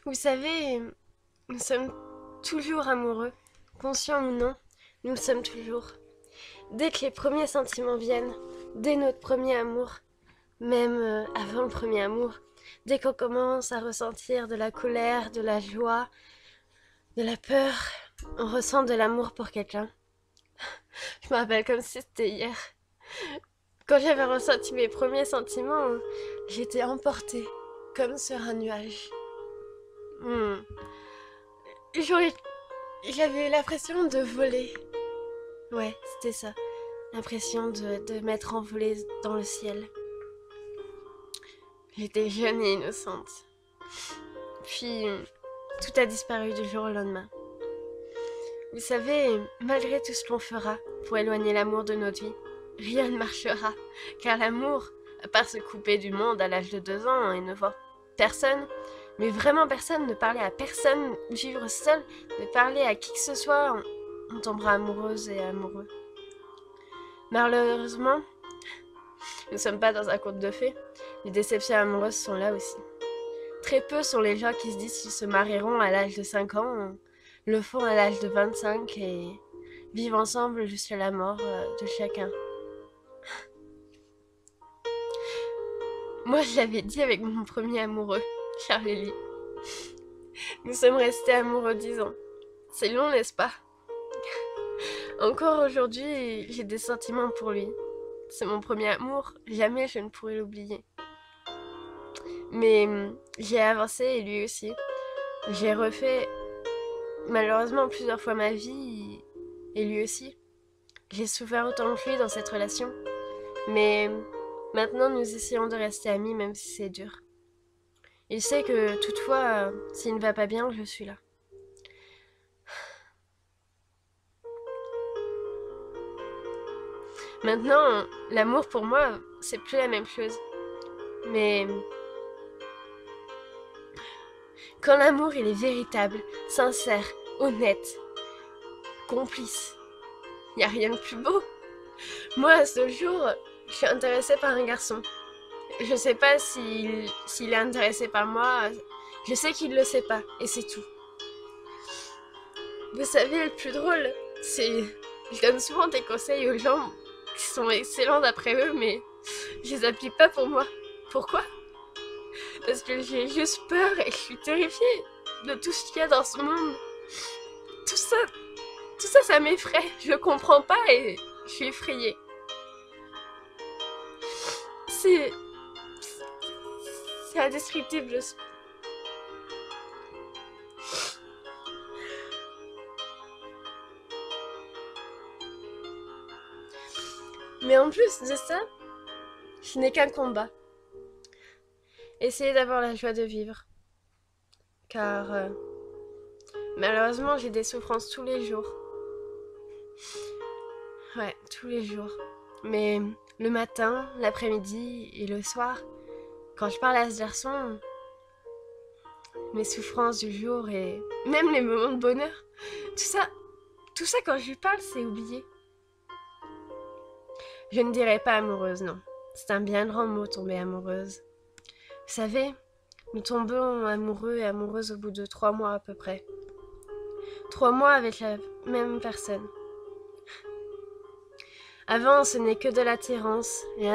Vous savez, nous sommes toujours amoureux, conscients ou non, nous le sommes toujours. Dès que les premiers sentiments viennent, dès notre premier amour, même avant le premier amour, dès qu'on commence à ressentir de la colère, de la joie, de la peur, on ressent de l'amour pour quelqu'un. Je me rappelle comme si c'était hier. Quand j'avais ressenti mes premiers sentiments, j'étais emportée, comme sur un nuage. Hmm. J'aurais- J'avais l'impression de voler. Ouais, c'était ça. L'impression de m'être envolée dans le ciel. J'étais jeune et innocente. Puis, tout a disparu du jour au lendemain. Vous savez, malgré tout ce qu'on fera pour éloigner l'amour de notre vie, rien ne marchera. Car l'amour, à part se couper du monde à l'âge de 2 ans et ne voir personne, mais vraiment personne, ne parler à personne, vivre seul, ne parler à qui que ce soit, on tombera amoureuse et amoureux. Malheureusement, nous ne sommes pas dans un conte de fées. Les déceptions amoureuses sont là aussi. Très peu sont les gens qui se disent qu'ils se marieront à l'âge de 5 ans, le font à l'âge de 25 et vivent ensemble jusqu'à la mort de chacun. Moi, je l'avais dit avec mon premier amoureux, Charlie. Nous sommes restés amoureux 10 ans. C'est long, n'est-ce pas? Encore aujourd'hui, j'ai des sentiments pour lui. C'est mon premier amour, jamais je ne pourrai l'oublier. Mais j'ai avancé et lui aussi. J'ai refait malheureusement plusieurs fois ma vie et lui aussi. J'ai souffert autant que lui dans cette relation. Mais maintenant nous essayons de rester amis même si c'est dur. Il sait que toutefois, s'il ne va pas bien, je suis là. Maintenant, l'amour pour moi, c'est plus la même chose. Mais quand l'amour il est véritable, sincère, honnête, complice, il n'y a rien de plus beau. Moi, à ce jour, je suis intéressée par un garçon. Je sais pas s'il est intéressé par moi. Je sais qu'il le sait pas, et c'est tout. Vous savez, le plus drôle, c'est... Je donne souvent des conseils aux gens qui sont excellents d'après eux, mais je les applique pas pour moi. Pourquoi? Parce que j'ai juste peur et je suis terrifiée de tout ce qu'il y a dans ce monde. Tout ça, ça m'effraie. Je comprends pas et je suis effrayée. C'est... C'est indescriptible. Mais en plus de ça, ce n'est qu'un combat. Essayez d'avoir la joie de vivre. Car malheureusement, j'ai des souffrances tous les jours. Ouais, tous les jours. Mais le matin, l'après-midi et le soir, quand je parle à ce garçon, mes souffrances du jour et même les moments de bonheur, tout ça quand je lui parle, c'est oublié. Je ne dirais pas amoureuse, non. C'est un bien grand mot, tomber amoureuse. Vous savez, nous tombons amoureux et amoureuses au bout de 3 mois à peu près. 3 mois avec la même personne. Avant, ce n'est que de l'attirance et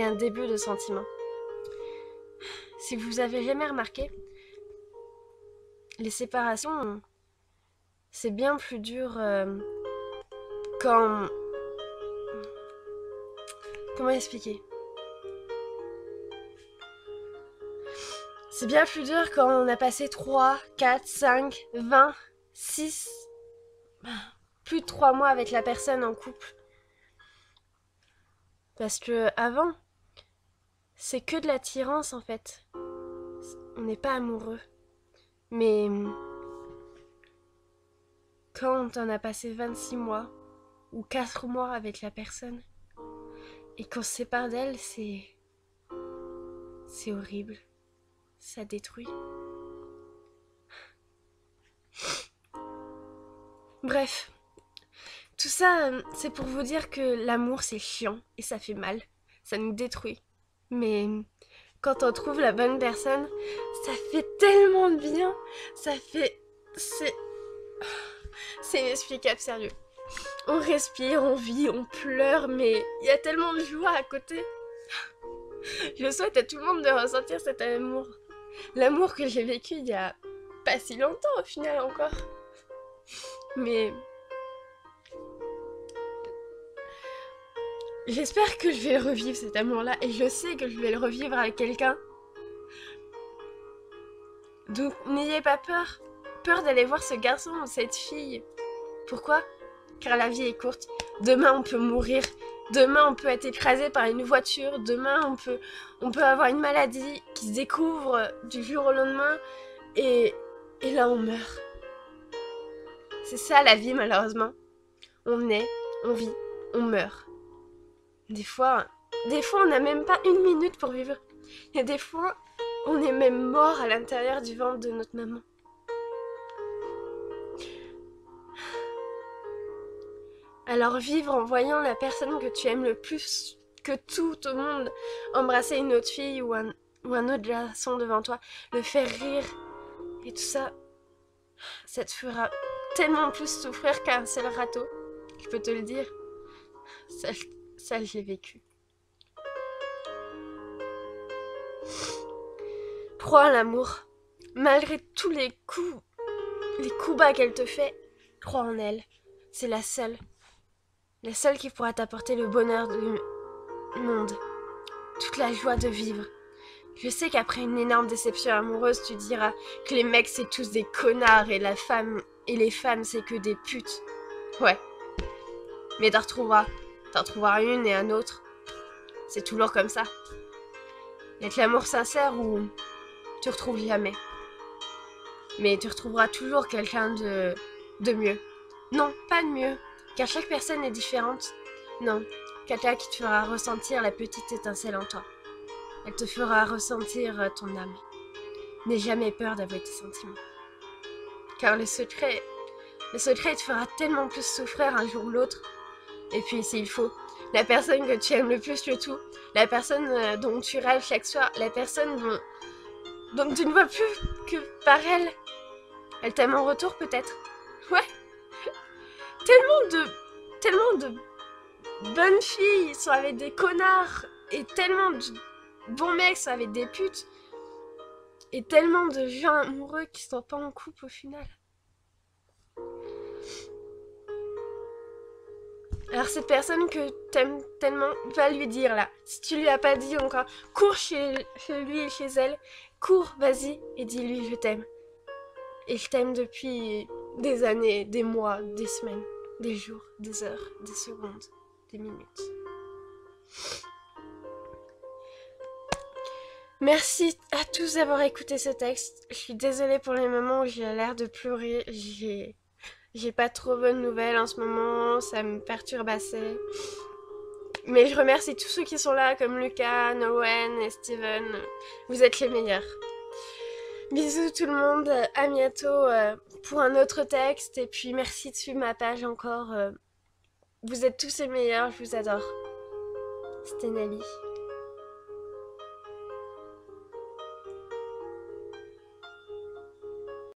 un début de sentiment. Si vous avez jamais remarqué, les séparations, c'est bien plus dur quand... Comment expliquer? C'est bien plus dur quand on a passé 3, 4, 5, 20, 6, plus de 3 mois avec la personne en couple. Parce que avant, c'est que de l'attirance en fait. On n'est pas amoureux. Mais quand on a passé 26 mois ou 4 mois avec la personne et qu'on se sépare d'elle, c'est horrible. Ça détruit. Bref, tout ça, c'est pour vous dire que l'amour c'est chiant et ça fait mal. Ça nous détruit. Mais quand on trouve la bonne personne, ça fait tellement de bien. Ça fait... C'est inexplicable, sérieux. On respire, on vit, on pleure, mais il y a tellement de joie à côté. Je souhaite à tout le monde de ressentir cet amour. L'amour que j'ai vécu il y a pas si longtemps au final encore. Mais... j'espère que je vais le revivre cet amour-là, et je sais que je vais le revivre avec quelqu'un. Donc n'ayez pas peur. Peur d'aller voir ce garçon ou cette fille. Pourquoi ? Car la vie est courte. Demain on peut mourir. Demain on peut être écrasé par une voiture. Demain on peut avoir une maladie qui se découvre du jour au lendemain. Et là on meurt. C'est ça la vie malheureusement. On naît, on vit, on meurt. Des fois on n'a même pas une minute pour vivre. Et des fois, on est même mort à l'intérieur du ventre de notre maman. Alors vivre en voyant la personne que tu aimes le plus que tout au monde embrasser une autre fille ou un autre garçon devant toi, le faire rire et tout ça, ça te fera tellement plus souffrir qu'un seul râteau. Je peux te le dire. Ça je l'ai vécu. Crois en l'amour. Malgré tous les coups bas qu'elle te fait, crois en elle. C'est la seule qui pourra t'apporter le bonheur du monde, toute la joie de vivre. Je sais qu'après une énorme déception amoureuse, tu diras que les mecs c'est tous des connards et les femmes c'est que des putes. Ouais. Mais t'en retrouveras une et un autre. C'est toujours comme ça. Il y a que l'amour sincère où tu retrouves jamais. Mais tu retrouveras toujours quelqu'un de mieux. Non, pas de mieux, car chaque personne est différente. Non, quelqu'un qui te fera ressentir la petite étincelle en toi. Elle te fera ressentir ton âme. N'aie jamais peur d'avouer tes sentiments. Car le secret te fera tellement plus souffrir un jour ou l'autre. Et puis s'il faut, la personne que tu aimes le plus le tout, la personne dont tu rêves chaque soir, la personne dont tu ne vois plus que par elle. Elle t'aime en retour peut-être. Ouais. Tellement de bonnes filles sont avec des connards. Et tellement de bons mecs sont avec des putes. Et tellement de gens amoureux qui sont pas en couple au final. Alors cette personne que t'aimes tellement, va lui dire là. Si tu lui as pas dit encore, cours chez lui et chez elle. Cours, vas-y, et dis-lui je t'aime. Et je t'aime depuis des années, des mois, des semaines, des jours, des heures, des secondes, des minutes. Merci à tous d'avoir écouté ce texte. Je suis désolée pour les moments où j'ai l'air de pleurer. J'ai pas trop bonnes nouvelles en ce moment, ça me perturbe assez. Mais je remercie tous ceux qui sont là, comme Lucas, Nowen et Steven. Vous êtes les meilleurs. Bisous tout le monde, à bientôt pour un autre texte. Et puis merci de suivre ma page encore. Vous êtes tous les meilleurs, je vous adore. C'était Nelly.